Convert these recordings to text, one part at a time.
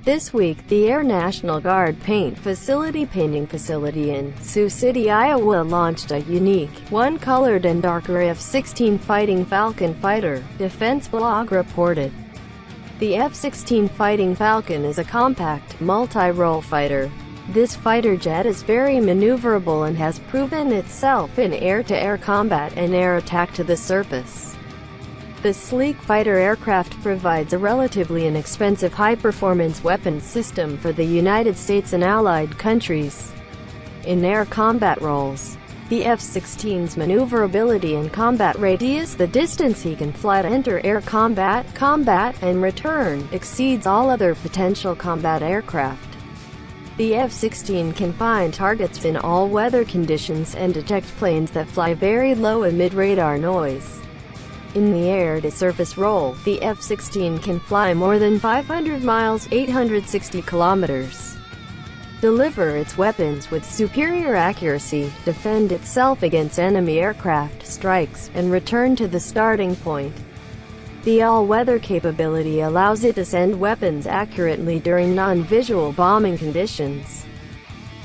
This week, the Air National Guard painting facility in Sioux City, Iowa launched a unique, one-colored and darker F-16 Fighting Falcon fighter, Defenseblog reported. The F-16 Fighting Falcon is a compact, multi-role fighter. This fighter jet is very maneuverable and has proven itself in air-to-air combat and air attack to the surface. The sleek fighter aircraft provides a relatively inexpensive high-performance weapons system for the United States and allied countries. In air combat roles, the F-16's maneuverability and combat radius, the distance he can fly to enter air combat, and return, exceeds all other potential combat aircraft. The F-16 can find targets in all weather conditions and detect planes that fly very low amid radar noise. In the air-to-surface role, the F-16 can fly more than 500 miles (860 kilometers), deliver its weapons with superior accuracy, defend itself against enemy aircraft strikes, and return to the starting point. The all-weather capability allows it to send weapons accurately during non-visual bombing conditions.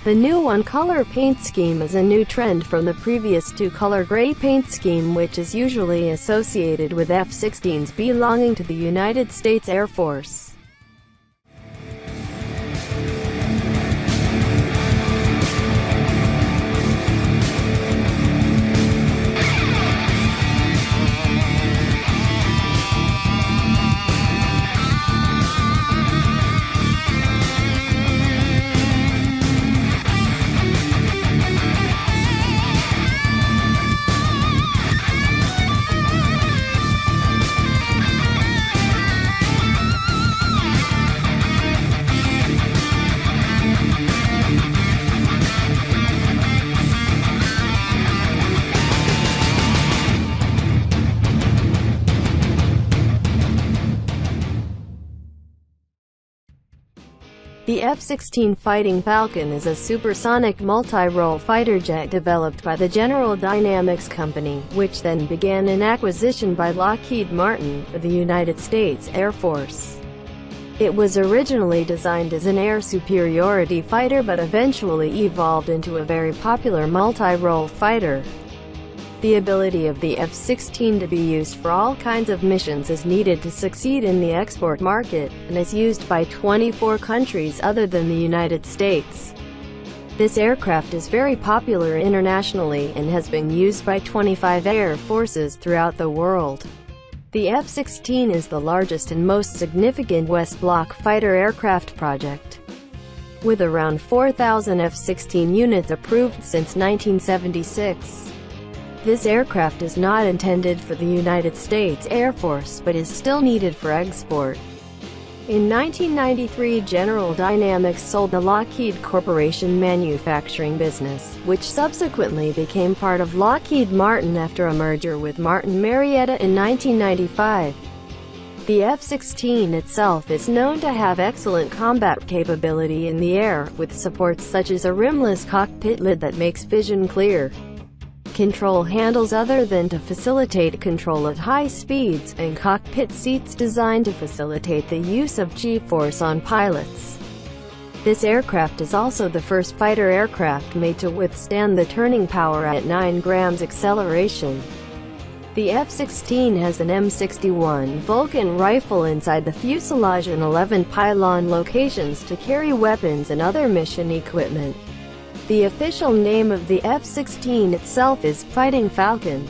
The new one-color paint scheme is a new trend from the previous two-color gray paint scheme, which is usually associated with F-16s belonging to the United States Air Force. The F-16 Fighting Falcon is a supersonic multi-role fighter jet developed by the General Dynamics Company, which then began an acquisition by Lockheed Martin for the United States Air Force. It was originally designed as an air superiority fighter but eventually evolved into a very popular multi-role fighter. The ability of the F-16 to be used for all kinds of missions is needed to succeed in the export market, and is used by 24 countries other than the United States. This aircraft is very popular internationally, and has been used by 25 air forces throughout the world. The F-16 is the largest and most significant West Bloc fighter aircraft project, with around 4,000 F-16 units approved since 1976. This aircraft is not intended for the United States Air Force, but is still needed for export. In 1993, General Dynamics sold the Lockheed Corporation manufacturing business, which subsequently became part of Lockheed Martin after a merger with Martin Marietta in 1995. The F-16 itself is known to have excellent combat capability in the air, with supports such as a rimless cockpit lid that makes vision clear, control handles other than to facilitate control at high speeds, and cockpit seats designed to facilitate the use of G-force on pilots. This aircraft is also the first fighter aircraft made to withstand the turning power at 9 grams acceleration. The F-16 has an M61 Vulcan rifle inside the fuselage and 11 pylon locations to carry weapons and other mission equipment. The official name of the F-16 itself is Fighting Falcon,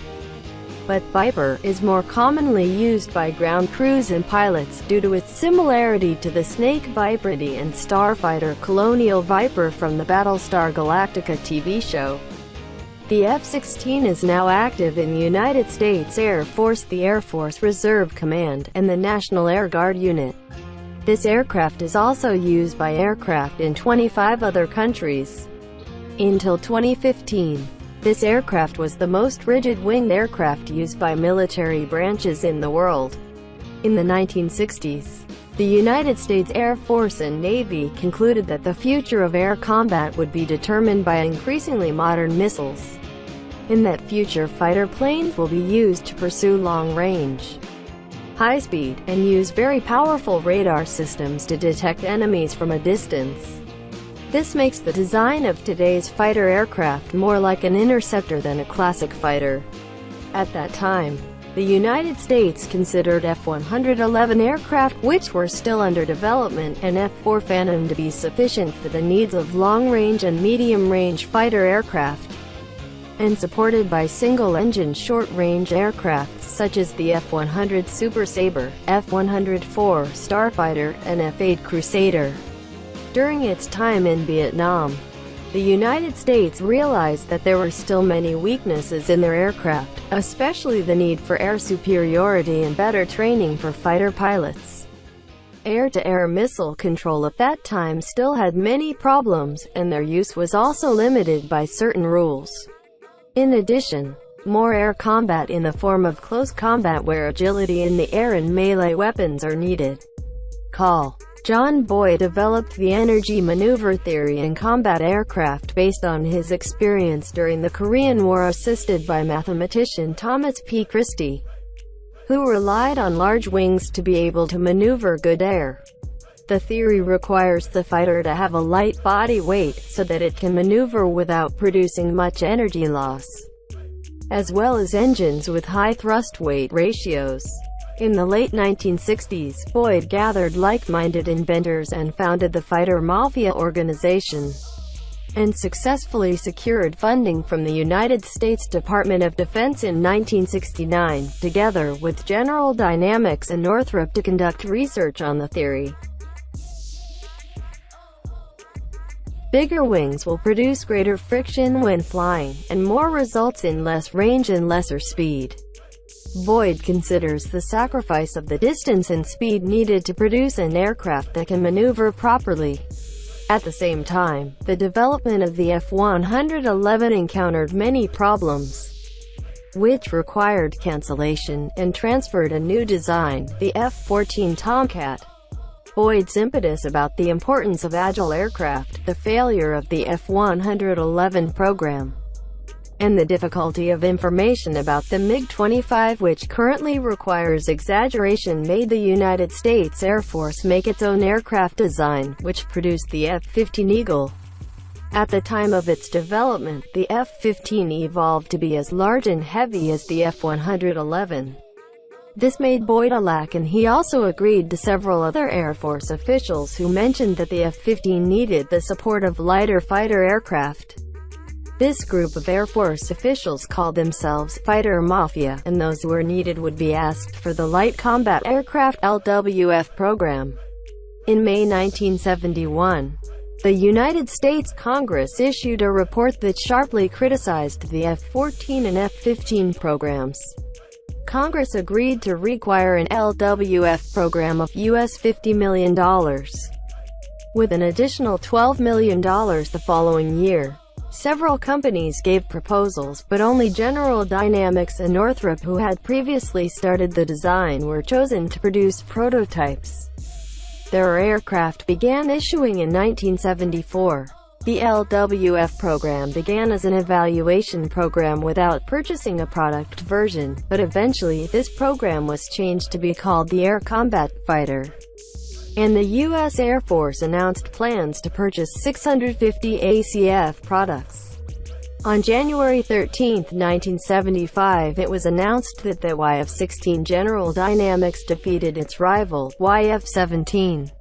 but Viper is more commonly used by ground crews and pilots, due to its similarity to the Snake Viper and starfighter Colonial Viper from the Battlestar Galactica TV show. The F-16 is now active in the United States Air Force, the Air Force Reserve Command, and the National Air Guard Unit. This aircraft is also used by aircraft in 25 other countries. Until 2015, this aircraft was the most rigid-winged aircraft used by military branches in the world. In the 1960s, the United States Air Force and Navy concluded that the future of air combat would be determined by increasingly modern missiles. In that future, fighter planes will be used to pursue long-range, high speed, and use very powerful radar systems to detect enemies from a distance. This makes the design of today's fighter aircraft more like an interceptor than a classic fighter. At that time, the United States considered F-111 aircraft, which were still under development, and F-4 Phantom to be sufficient for the needs of long-range and medium-range fighter aircraft, and supported by single-engine short-range aircraft such as the F-100 Super Sabre, F-104 Starfighter, and F-8 Crusader. During its time in Vietnam, the United States realized that there were still many weaknesses in their aircraft, especially the need for air superiority and better training for fighter pilots. Air-to-air missile control at that time still had many problems, and their use was also limited by certain rules. In addition, more air combat in the form of close combat where agility in the air and melee weapons are needed. Col. John Boyd developed the energy maneuver theory in combat aircraft based on his experience during the Korean War, assisted by mathematician Thomas P. Christie, who relied on large wings to be able to maneuver good air. The theory requires the fighter to have a light body weight, so that it can maneuver without producing much energy loss, as well as engines with high thrust-weight ratios. In the late 1960s, Boyd gathered like-minded inventors and founded the Fighter Mafia organization, and successfully secured funding from the United States Department of Defense in 1969, together with General Dynamics and Northrop, to conduct research on the theory. Bigger wings will produce greater friction when flying, and more results in less range and lesser speed. Boyd considers the sacrifice of the distance and speed needed to produce an aircraft that can maneuver properly. At the same time, the development of the F-111 encountered many problems, which required cancellation, and transferred a new design, the F-14 Tomcat. Boyd's impetus about the importance of agile aircraft, the failure of the F-111 program, and the difficulty of information about the MiG-25, which currently requires exaggeration, made the United States Air Force make its own aircraft design, which produced the F-15 Eagle. At the time of its development, the F-15 evolved to be as large and heavy as the F-111. This made Boyd a lack, and he also agreed to several other Air Force officials who mentioned that the F-15 needed the support of lighter fighter aircraft. This group of Air Force officials called themselves Fighter Mafia, and those who were needed would be asked for the Light Combat Aircraft (LWF) program. In May 1971, the United States Congress issued a report that sharply criticized the F-14 and F-15 programs. Congress agreed to require an LWF program of US $50 million, with an additional $12 million the following year. Several companies gave proposals, but only General Dynamics and Northrop, who had previously started the design, were chosen to produce prototypes. Their aircraft began issuing in 1974. The LWF program began as an evaluation program without purchasing a product version, but eventually this program was changed to be called the Air Combat Fighter, and the U.S. Air Force announced plans to purchase 650 ACF products. On January 13, 1975, it was announced that the YF-16 General Dynamics defeated its rival, YF-17.